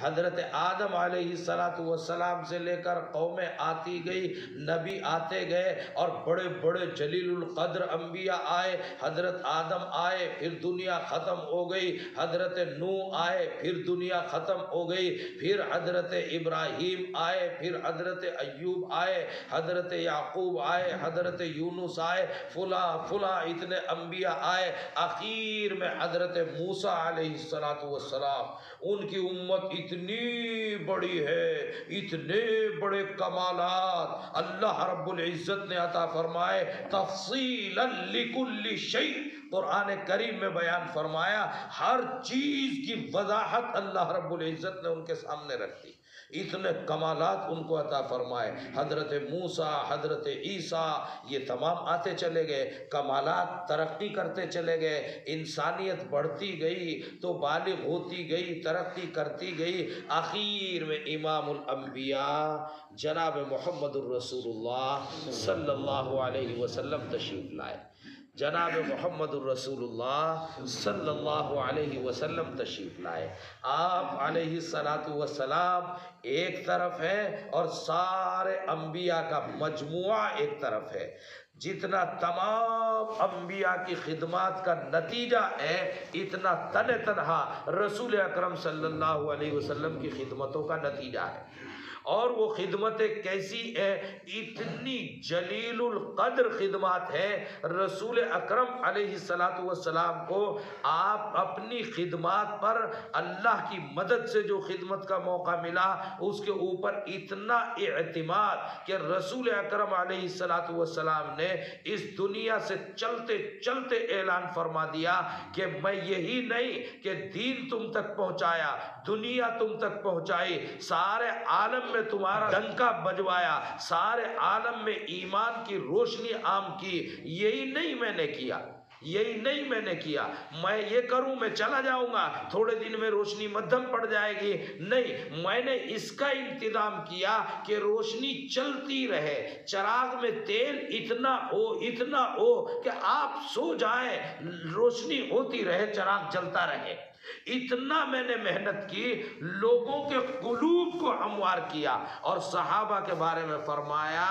हज़रत आदम अलैहिस्सलाम से लेकर कौमें आती गई, नबी आते गए और बड़े बड़े जलीलुल क़द्र अंबिया आए। हज़रत आदम आए, फिर दुनिया ख़त्म हो गई। हज़रत नूह आए, फिर दुनिया ख़त्म हो गई। फिर हज़रत इब्राहीम आए, फिर हज़रत अय्यूब आए, हज़रत याकूब आए, हज़रत यूनुस आए, फुला फुला इतने अंबिया आए। आखिर में हज़रत मूसा अलैहिस्सलाम, उनकी उम्मत इतनी बड़ी है, इतने बड़े कमालात अल्लाह रब्बुल इज़्ज़त ने अता फरमाए। तफ़सीलन लिकुल्लि शै, कुरान करीम में बयान फरमाया, हर चीज़ की वजाहत अल्लाह रब्बुल इज़्ज़त ने उनके सामने रख दी। इतने कमालात उनको अता फरमाए। हज़रत मूसा, हज़रत ईसा, ये तमाम आते चले गए, कमालात तरक्की करते चले गए, इंसानियत बढ़ती गई तो बालिग होती गई, तरक्की करती गई। आखिर में इमामुल अंबिया जनाब मोहम्मदुर रसूलुल्लाह सल्लल्लाहु अलैहि वसल्लम तशरीफ़ लाए। जनाब मोहम्मदुर रसूलुल्लाह सल्लल्लाहु अलैहि वसल्लम तशरीफ़ लाए। आप अलैहिस्सलातु वस्सलाम एक तरफ है और सारे अंबिया का मजमुआ एक तरफ है। जितना तमाम अंबिया की खिदमत का नतीजा है, इतना तने तनहा रसूल अकरम सल्लल्लाहु अलैहि वसल्लम की खिदमतों का नतीजा है। और वो खिदमतें कैसी है, इतनी जलीलुल क़द्र खिदमत है। रसूल अकरम अलैहिस्सलातु वस्सलाम को आप अपनी खिदमत पर अल्लाह की मदद से जो खिदमत का मौका मिला, उसके ऊपर इतना इत्मीनान कि रसूल अकरम अलैहिस्सलातु वस्सलाम ने इस दुनिया से चलते चलते ऐलान फरमा दिया कि मैं यही नहीं कि दीन तुम तक पहुंचाया, दुनिया तुम तक पहुंचाई, सारे आलम में तुम्हारा डंका बजवाया, सारे आलम में ईमान की रोशनी आम की। यही नहीं मैंने किया, यही नहीं मैंने किया, मैं ये करूं मैं चला जाऊंगा, थोड़े दिन में रोशनी मध्यम पड़ जाएगी। नहीं, मैंने इसका इंतजाम किया कि रोशनी चलती रहे, चराग में तेल इतना हो कि आप सो जाए, रोशनी होती रहे, चराग जलता रहे। इतना मैंने मेहनत की, लोगों के कुलूब को हमवार किया। और सहाबा के बारे में फरमाया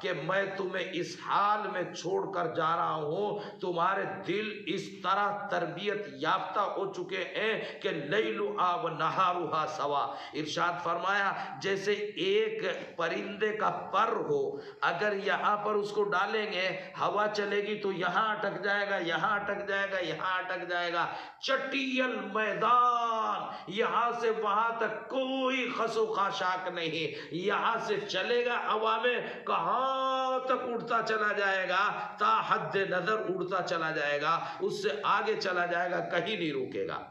कि मैं तुम्हें इस हाल में छोड़कर जा रहा हूं, तुम्हारे दिल इस तरह तरबियत याफ्ता हो चुके हैं कि लैलुहा व नहारुहा सवा। इरशाद फरमाया, जैसे एक परिंदे का पर हो, अगर यहाँ पर उसको डालेंगे, हवा चलेगी तो यहाँ अटक जाएगा, यहाँ अटक जाएगा, यहाँ अटक जाएगा। चटियल मैदान, यहाँ से वहां तक कोई खसो खाशाक नहीं, यहाँ से चलेगा हवा में, कहाँ तक उड़ता चला जाएगा, ता हद नजर उड़ता चला जाएगा, उससे आगे चला जाएगा, कहीं नहीं रुकेगा।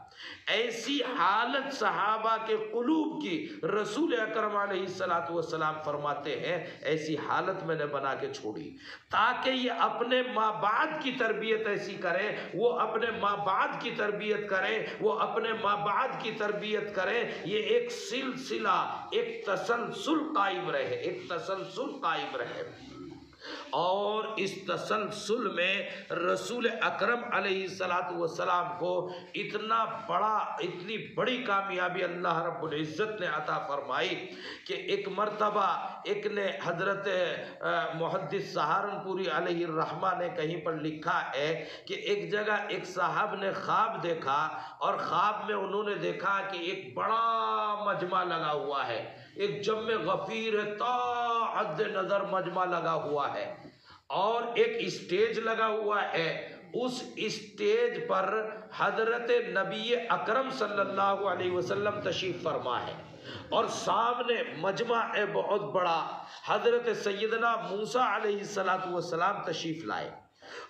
ऐसी हालत सहाबा के कुलूब की रसूल अकरम अलैहिस्सलातु वस्सलाम फरमाते हैं, ऐसी हालत मैंने बना के छोड़ी ताकि ये अपने माँ बाप की तरबियत ऐसी करें, वो अपने माँ बाप की तरबियत करें, वो अपने माँ बाप की तरबियत करें। ये एक सिलसिला, एक तसलसल कायम रहे, एक तसलसल कायम रहे। और इस तसलसल में रसूल अकरम अलैहिस्सलातु वस्सलाम को इतनी बड़ी कामयाबी अल्लाह रब्बुल इज़्ज़त ने अता फरमाई कि एक मर्तबा एक ने हज़रत मुहद्दिस सहारनपुरी अलैहि रहमा ने कहीं पर लिखा है कि एक जगह एक साहब ने ख्वाब देखा, और ख्वाब में उन्होंने देखा कि एक बड़ा मजमा लगा हुआ है, एक जम्मे गफीर ता हद नज़र मजमा लगा हुआ है, और एक स्टेज लगा हुआ है। उस स्टेज पर हजरत नबी अकरम सल्लल्लाहु अलैहि वसल्लम तशरीफ फरमा है, और सामने मजमा है बहुत बड़ा। हजरत सैयदना मूसा अलैहिस्सलातु वस्सलाम तशरीफ लाए,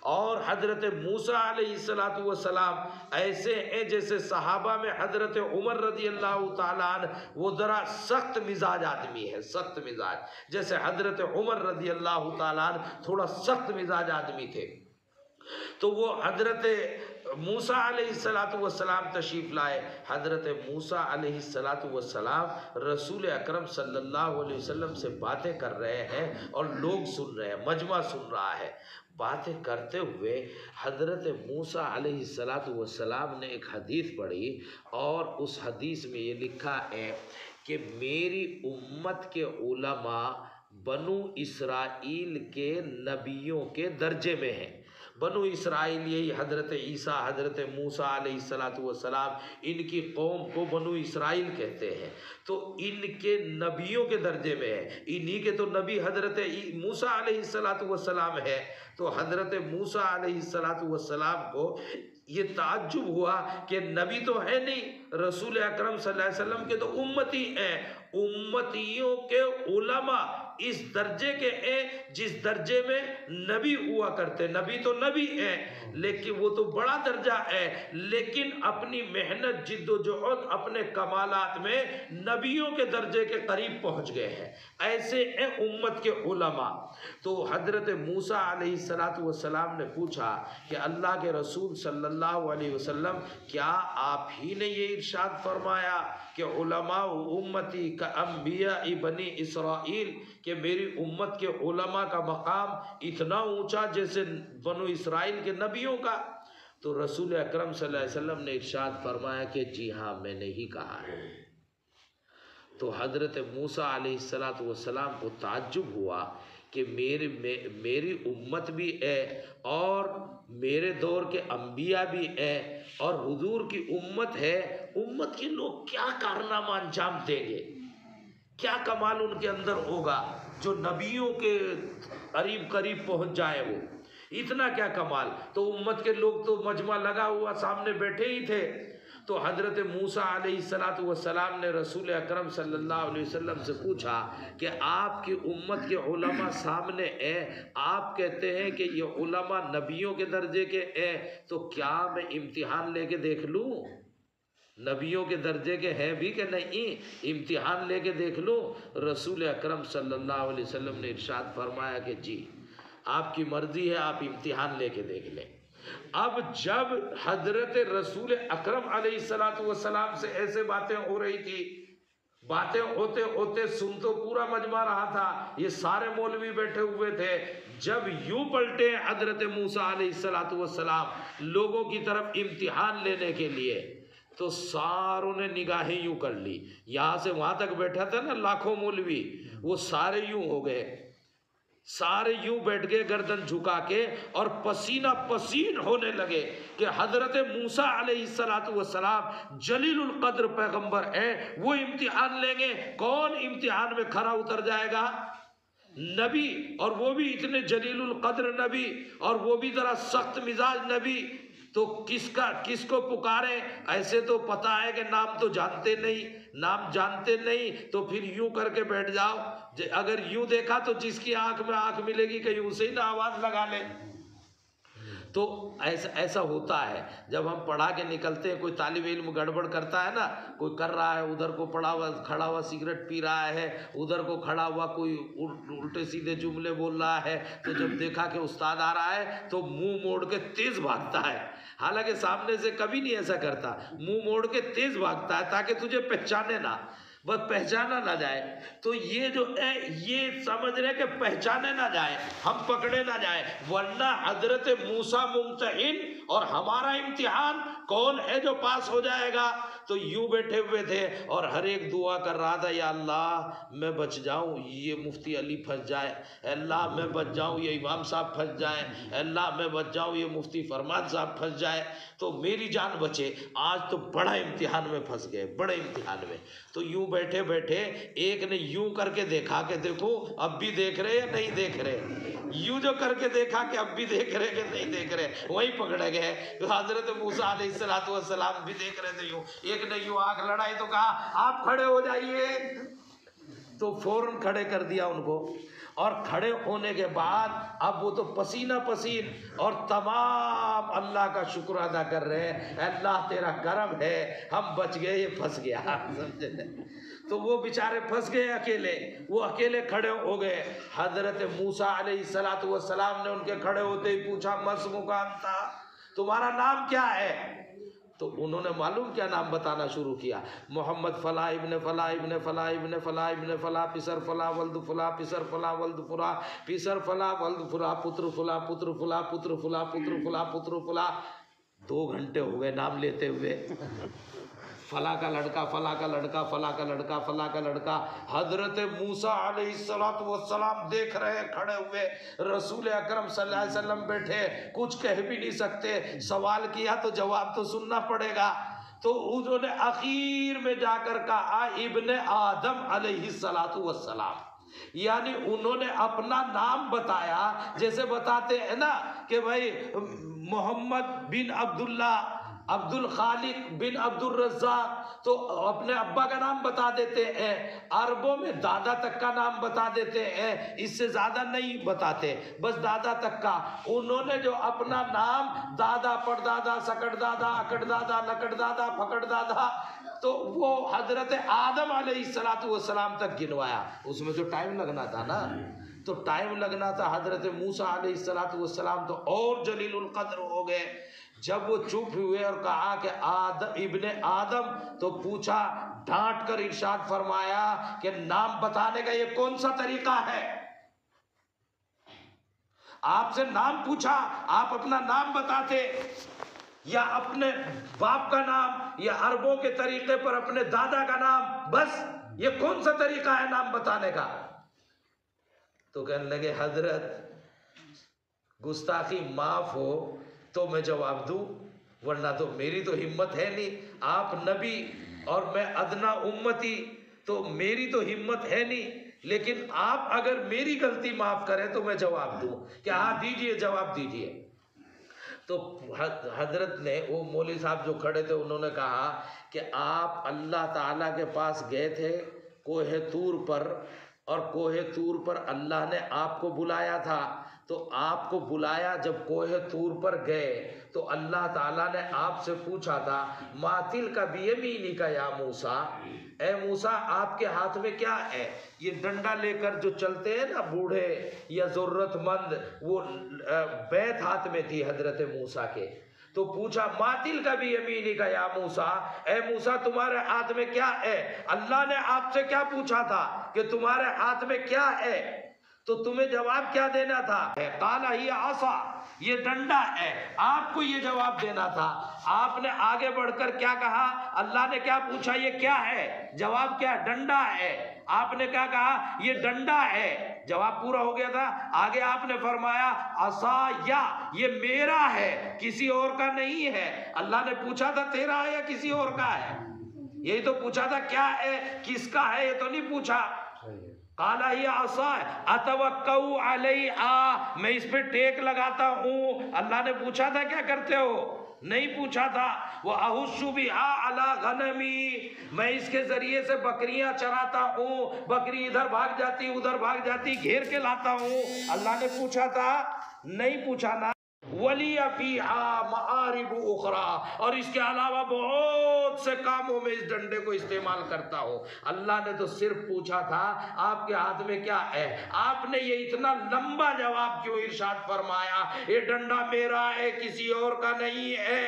और हजरत मूसा अलैहिस्सलातु वस्सलाम ऐसे हैं जैसे सहाबा में हजरत उमर रज़ी अल्लाह ताला अन्हु, वो ज़रा सख्त मिजाज आदमी है, सख्त मिजाज, जैसे हजरत उमर रज़ी अल्लाह ताला अन्हु थोड़ा सख्त मिजाज आदमी थे। तो वो हजरत मूसा अलैहिस्सलातु वस्सलाम तशरीफ़ लाए। हजरत मूसा अलैहिस्सलातु वस्सलाम रसूल अकरम सल्लल्लाहु अलैहि वसल्लम से बातें कर रहे हैं और लोग सुन रहे हैं, मजमा सुन रहा है। बातें करते हुए हज़रत मूसा अलैहिस्सलातु वस्सलाम ने एक हदीस पढ़ी और उस हदीस में ये लिखा है कि मेरी उम्मत के उलमा बनु इसराइल के नबियों के दर्जे में हैं। बनु इसराइल यही हज़रत ईसा हज़रत मूसा अलैहिस्सलातु वस्सलाम, इनकी कौम को बनु इसराइल कहते हैं। तो इनके नबियों के दर्जे में है। इन्हीं के तो नबी हज़रत मूसा अलैहिस्सलातु वस्सलाम है। तो हज़रत मूसा अलैहिस्सलातु वस्सलाम को ये ताज्जुब हुआ कि नबी तो है नहीं, रसूल अकरम सल्लल्लाहु अलैहि वसल्लम के तो उम्मती हैं। उम्मतियों के उलमा इस दर्जे के हैं जिस दर्जे में नबी हुआ करते। नबी तो नबी हैं, लेकिन वो तो बड़ा दर्जा है, लेकिन अपनी मेहनत जिद्दोजहद अपने कमालात में नबियों के दर्जे के करीब पहुंच गए हैं। ऐसे हैं उम्मत के उलमा। तो हज़रत मूसा अलैहिस्सलातु वस्सलाम ने पूछा कि अल्लाह के रसूल सल्लल्लाहु अलैहि वसल्लम, क्या आप ही ने ये इरशाद फरमाया कि उलमा उम्मती का अंबिया बनी इसराइल, कि मेरी उम्मत के उलमा का मकाम इतना ऊंचा जैसे बनु इसराइल के नबियों का? तो रसूल अकरम सल्लल्लाहु अलैहि वसल्लम ने इरशाद फरमाया कि जी हाँ, मैंने ही कहा है। तो हज़रत मूसा अलैहिस्सलातु वस्सलाम को ताज्जुब हुआ कि मेरी उम्मत भी है और मेरे दौर के अंबिया भी है और हुजूर की उम्मत है। उम्मत के लोग क्या कारनामा अंजाम देंगे, क्या कमाल उनके अंदर होगा जो नबियों के करीब करीब पहुंच जाए, वो इतना क्या कमाल। तो उम्मत के लोग तो मजमा लगा हुआ सामने बैठे ही थे। तो हज़रत मूसा अलैहिस्सलातु वस्सलाम ने रसूल अकरम सल्लल्लाहु अलैहि वसल्लम से पूछा कि आपकी उम्मत के उलमा सामने हैं, आप कहते हैं कि ये उलमा नबियों के दर्जे के हैं, तो क्या मैं इम्तिहान लेके देख लूँ? नबियों के दर्जे के हैं भी कि नहीं, इम्तिहान लेके देख लो। रसूल अकरम सल्लल्लाहु अलैहि वसल्लम ने इरशाद फरमाया कि जी आपकी मर्जी है, आप इम्तिहान लेके देख लें। अब जब हजरत रसूल अकरम अलैहिस्सलातु वस्सलाम से ऐसे बातें हो रही थी, बातें होते होते सुन तो पूरा मजमा रहा था, ये सारे मौलवी बैठे हुए थे। जब यूं पलटे हजरत मूसा अलैहिस्सलातु वस्सलाम लोगों की तरफ इम्तिहान लेने के लिए, तो सारों ने निगाहें यूं कर ली। यहाँ से वहाँ तक बैठा था ना लाखों मौलवी, वो सारे यूं हो गए, सारे यूं बैठ गए गर्दन झुका के और पसीना पसीन होने लगे कि हजरत मूसा अलैहिस्सलातु वस्सलाम जलीलुल कद्र पैगंबर हैं, वो इम्तिहान लेंगे। कौन इम्तिहान में खरा उतर जाएगा? नबी, और वो भी इतने जलीलुल कद्र नबी, और वो भी जरा सख्त मिजाज नबी। तो किसको पुकारे? ऐसे तो पता है कि नाम तो जानते नहीं, नाम जानते नहीं तो फिर यूं करके बैठ जाओ। अगर यूं देखा तो जिसकी आंख में आंख मिलेगी कहीं उसे ही ना आवाज लगा ले। तो ऐसा होता है जब हम पढ़ा के निकलते हैं। कोई तालिब इल्म गड़बड़ करता है ना, कोई कर रहा है, उधर को पड़ा हुआ खड़ा हुआ सिगरेट पी रहा है, उधर को खड़ा हुआ कोई उल्टे सीधे जुमले बोल रहा है, तो जब देखा कि उस्ताद आ रहा है तो मुंह मोड़ के तेज भागता है। हालांकि सामने से कभी नहीं ऐसा करता, मुंह मोड़ के तेज भागता है ताकि तुझे पहचाने ना, बस पहचाना ना जाए। तो ये जो है ये समझ रहे कि पहचाने ना जाए, हम पकड़े ना जाए, वरना हजरत मूसा मुम्तहिन और हमारा इम्तिहान कौन है जो पास हो जाएगा। तो यूं बैठे हुए थे और हर एक दुआ कर रहा था, या अल्लाह मैं बच जाऊं, ये मुफ्ती अली फंस जाए, अल्लाह मैं बच जाऊं, ये इमाम साहब फंस जाए, अल्लाह मैं बच जाऊं, ये मुफ्ती फरमान साहब फंस जाए, तो मेरी जान बचे। आज तो बड़ा इम्तिहान में फंस गए, बड़े इम्तिहान में। तो यूं बैठे बैठे एक ने यूं करके देखा कि देखो अब भी देख रहे या नहीं देख रहे, यूं जो करके देखा कि अब भी देख रहे कि नहीं देख रहे, वहीं पकड़े गए। तो हजरत मूसा अलैहिस्सलातु वस्सलाम भी देख रहे थे, यूं एक ने यूं आंख लड़ाई तो कहा आप खड़े हो जाइए, तो फौरन खड़े कर दिया उनको। और खड़े होने के बाद अब वो तो पसीना पसीन और तमाम अल्लाह का शुक्र अदा कर रहे हैं, अल्लाह तेरा करम है हम बच गए, ये फंस गया, समझे। तो वो बेचारे फंस गए अकेले, वो अकेले खड़े हो गए। हजरत मूसा अलैहिस्सलातु वस्सलाम ने उनके खड़े होते ही पूछा, मस्मुका अंता, तुम्हारा नाम क्या है? तो उन्होंने मालूम क्या नाम बताना शुरू किया, मोहम्मद फला इब्ने फला इब्ने फला इब्ने फला इब्ने फला पिसर फला वल्द फला पिसर फला वल्द फुला पिसर फला वल्द फुला पुत्र फुला पुत्र फुला पुत्र फुला पुत्र फुला पुत्र फुला। 2 घंटे हो गए नाम लेते हुए। फला का लड़का, फला का लड़का, फला का लड़का, फला का लड़का। हजरत मूसा अलैहिस्सलातु वस्सलाम देख रहे खड़े हुए, रसूल अकरम सल्लल्लाहु अलैहि वसल्लम बैठे, कुछ कह भी नहीं सकते, सवाल किया तो जवाब तो सुनना पड़ेगा। तो उन्होंने आखिर में जाकर कहा इब्ने आदम अलैहिस्सलातु वस्सलाम, यानी उन्होंने अपना नाम बताया। जैसे बताते हैं ना कि भाई मोहम्मद बिन अब्दुल्ला, अब्दुल खालिक बिन अब्दुल रज़्ज़ाक, तो अपने अब्बा का नाम बता देते हैं। अरबों में दादा तक का नाम बता देते हैं, इससे ज़्यादा नहीं बताते, बस दादा तक का। उन्होंने जो अपना नाम दादा, परदादा, सकड़दादा, अकड़दादा, लकड़दादा, फकड़दादा, तो वो हजरत आदम अलैहिस्सलातु वस्सलाम तक गिनवाया। उसमें तो टाइम लगना था ना, तो टाइम लगना था। हजरत मूसा अलैहिस्सलातु वस्सलाम तो और जलीलुल कद्र हो गए। जब वो चुप हुए और कहा कि आदम इब्ने आदम, तो पूछा, डांट कर इरशाद फरमाया कि नाम बताने का ये कौन सा तरीका है? आपसे नाम पूछा, आप अपना नाम बताते या अपने बाप का नाम या अरबों के तरीके पर अपने दादा का नाम, बस ये कौन सा तरीका है नाम बताने का? तो कहने लगे हजरत गुस्ताखी माफ हो तो मैं जवाब दूं, वरना तो मेरी तो हिम्मत है नहीं। आप नबी और मैं अदना उम्मती, तो मेरी तो हिम्मत है नहीं, लेकिन आप अगर मेरी गलती माफ करें तो मैं जवाब दूं। क्या हाँ दीजिए, जवाब दीजिए। तो हजरत ने, वो मौलवी साहब जो खड़े थे, उन्होंने कहा कि आप अल्लाह ताला के पास गए थे कोहे तूर पर, और कोहे तूर पर अल्लाह ने आपको बुलाया था। तो आपको बुलाया, जब कोहे तूर पर गए तो अल्लाह ताला ने आपसे पूछा था मातिल का बियमीनी का या मूसा, ए मूसा आपके हाथ में क्या है? ये डंडा लेकर जो चलते हैं ना बूढ़े या जरूरतमंद, वो बैत हाथ में थी हजरत मूसा के। तो पूछा मातिल का भी यमीनी का या मूसा, ए मूसा तुम्हारे हाथ में क्या है? अल्लाह ने आपसे क्या पूछा था कि तुम्हारे हाथ में क्या है? तो तुम्हें जवाब क्या देना था? काला ही आसा, ये डंडा है। आपको ये जवाब देना था। आपने आगे बढ़कर क्या कहा? अल्लाह ने क्या पूछा? ये क्या है? जवाब क्या? डंडा है। आपने क्या कहा? ये डंडा है। जवाब पूरा हो गया था। आगे आपने फरमाया असा, या ये मेरा है, किसी और का नहीं है। अल्लाह ने पूछा था तेरा है या किसी और का है? यही तो पूछा था, क्या है, किसका है, ये तो नहीं पूछा। काला ही आसा अतवक्कउ अलैहा, मैं इस पे टेक लगाता हूँ। अल्लाह ने पूछा था क्या करते हो? नहीं पूछा था। वो अहुस्सु बिहा अला गनमी, मैं इसके जरिए से बकरियां चराता हूँ। बकरी इधर भाग जाती, उधर भाग जाती, घेर के लाता हूँ। अल्लाह ने पूछा था? नहीं पूछा ना। वलिया फीहा मआरिब उखरा, और इसके अलावा बहुत से कामों में इस डंडे को इस्तेमाल करता हूँ। अल्लाह ने तो सिर्फ पूछा था आपके हाथ में क्या है। आपने ये इतना लंबा जवाब क्यों इरशाद फरमाया? ये डंडा मेरा है, किसी और का नहीं है।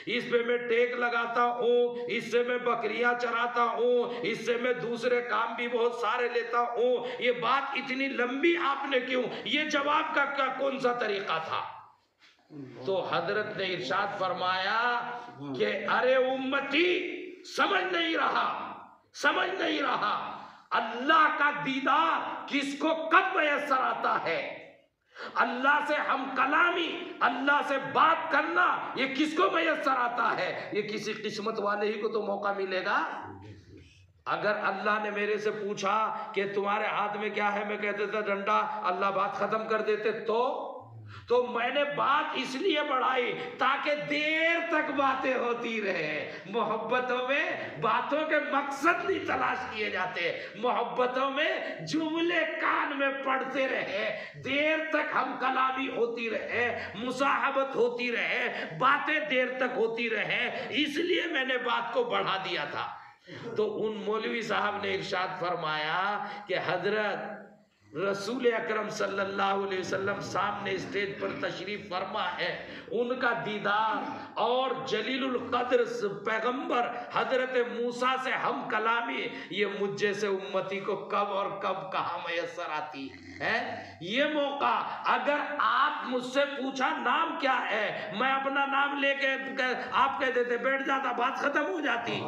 इस पे मैं टेक लगाता हूँ, इससे मैं बकरियां चराता हूँ, इससे मैं दूसरे काम भी बहुत सारे लेता हूँ। ये बात इतनी लंबी आपने क्यों? ये जवाब का कौन सा तरीका था? तो हजरत ने इरशाद फरमाया कि अरे उम्मती, समझ नहीं रहा, समझ नहीं रहा। अल्लाह का दीदार किसको कब मैसर आता है? अल्लाह से हम कलामी, अल्लाह से बात करना, ये किसको मैसर आता है? ये किसी किस्मत वाले ही को तो मौका मिलेगा। अगर अल्लाह ने मेरे से पूछा कि तुम्हारे हाथ में क्या है, मैं कहते था डंडा, अल्लाह बात खत्म कर देते। तो मैंने बात इसलिए बढ़ाई ताकि देर तक बातें होती रहे। मोहब्बतों में बातों के मकसद नहीं तलाश किए जाते, मोहब्बतों में जुमले कान में पड़ते रहे, देर तक हम कलामी होती रहे, मुसाहबत होती रहे, बातें देर तक होती रहे, इसलिए मैंने बात को बढ़ा दिया था। तो उन मौलवी साहब ने इरशाद फरमाया कि हजरत रसूल अकरम सल्लल्लाहु अलैहि वसल्लम सामने स्टेज पर तशरीफ फरमा है, उनका दीदार और जलीलुल कद्र पैगंबर हजरत मूसा से हम कलामी, ये मुझ जैसे उम्मती को कब और कब कहाँ मैसर आती है। ये मौका अगर आप मुझसे पूछा नाम क्या है, मैं अपना नाम लेके आप कह देते, बैठ जाता, बात खत्म हो जाती,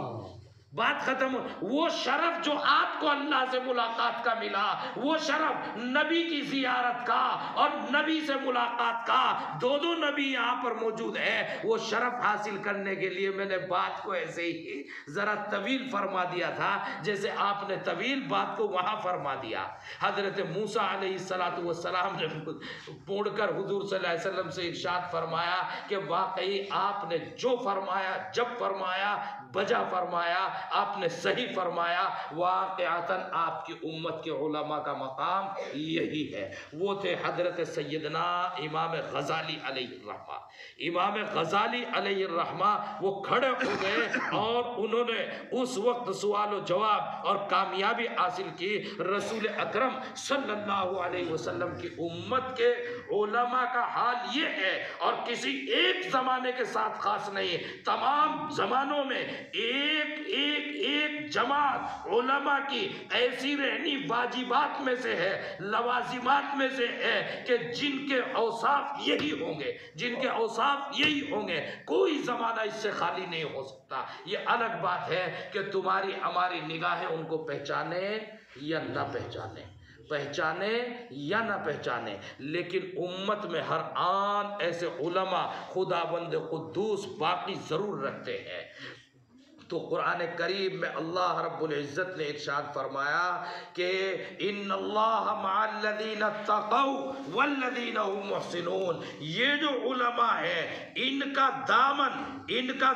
बात खत्म। वो शरफ जो आपको अल्लाह से मुलाकात का मिला, वो शरफ नबी की जियारत का और नबी से मुलाकात का, दो नबी यहाँ पर मौजूद है, वो शरफ हासिल करने के लिए मैंने बात को ऐसे ही जरा तवील फरमा दिया था, जैसे आपने तवील बात को वहाँ फरमा दिया। हजरत मूसा अलैहिस्सलातु वस्सलाम ने मुड़कर हुजूर सल्लल्लाहु अलैहि वसल्लम से इरशाद फरमाया कि वाकई आपने जो फरमाया, जब फरमाया, बजा फरमाया, आपने सही फरमाया। वाक़अतन आपकी उम्मत के उलमा का मकाम यही है। वो थे हजरत सैयदना इमाम गज़ाली अलैहिर्रहमा। इमाम गज़ाली अलैहिर्रहमा वो खड़े हो गए और उन्होंने उस वक्त सवाल जवाब और कामयाबी हासिल की। रसूल अकरम सल्लल्लाहु अलैहि वसल्लम की उम्मत के उलमा का हाल ये है, और किसी एक ज़माने के साथ खास नहीं, तमाम ज़मानों में एक जमात उलमा की ऐसी रहनी वाजिबात में से है, लवाजिमात में से है कि जिनके औसाफ यही होंगे, जिनके औसाफ यही होंगे, कोई ज़माना इससे खाली नहीं हो सकता। ये अलग बात है कि तुम्हारी हमारी निगाहें उनको पहचाने या न पहचाने, पहचाने या ना पहचाने, लेकिन उम्मत में हर आन ऐसे उलमा खुदाबंद कुद्दूस बाकी ज़रूर रखते हैं। तो कुरान करीम में अल्लाह रब्बुल इज़्ज़त ने इरशाद फरमाया कि इन्नल्लाह मअल्लज़ीना तक़ौ वल्लज़ीना हुम मुहसिनून। ये जो उलमा है, इनका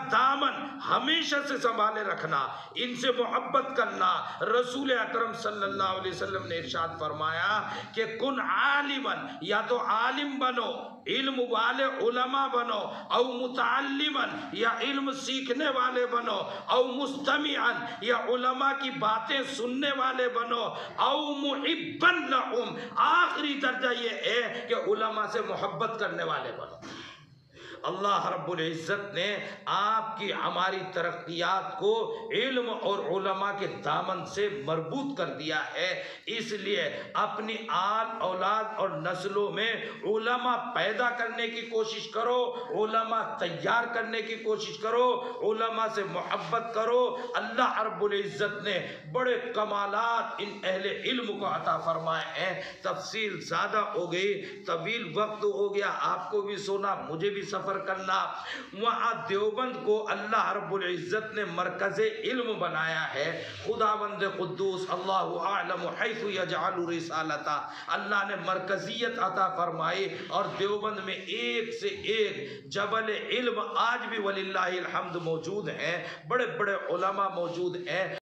दामन हमेशा से संभाले रखना, इनसे मोहब्बत करना। रसूल अकरम सल्लल्लाहु अलैहि वसल्लम ने इरशाद फरमाया कि कुन आलिमन, या तो आलिम बनो, इल्म वाले उलमा बनो, औ मुतअल्लिमन, या इल्म सीखने वाले बनो, औ मुस्तमिअन, या उलमा की बातें सुनने वाले बनो, औ मुहिब्बन लहुम, आखिरी दर्जा ये है कि उलमा से मोहब्बत करने वाले बनो। अल्लाह रब्बुल इज़्ज़त ने आपकी हमारी तरक्कियात को इल्म और उलमा के दामन से मरबूत कर दिया है। इसलिए अपनी आल औलाद और नस्लों में उलमा पैदा करने की कोशिश करो, उलमा तैयार करने की कोशिश करो, उलमा से मोहब्बत करो। अल्लाह रब्बुल इज़्ज़त ने बड़े कमालात इन अहले इल्म को अता फरमाए हैं। तफसील ज़्यादा हो गई, तवील वक्त हो गया, आपको भी सोना, मुझे भी सफ़र करना। वहाँ देवबंद को अल्लाह रब्बुल इज़्ज़त ने मरकज़े इल्म बनाया है। खुदाबंद कुद्दूस अल्लाहु आलम हैसु यजअलु रिसालता, अल्लाह ने मरकज़ियत अता फरमाई, और देवबंद में एक से एक जबल इल्म आज भी वलिल्लाहिल हम्द मौजूद हैं। बड़े बड़े उलमा मौजूद हैं।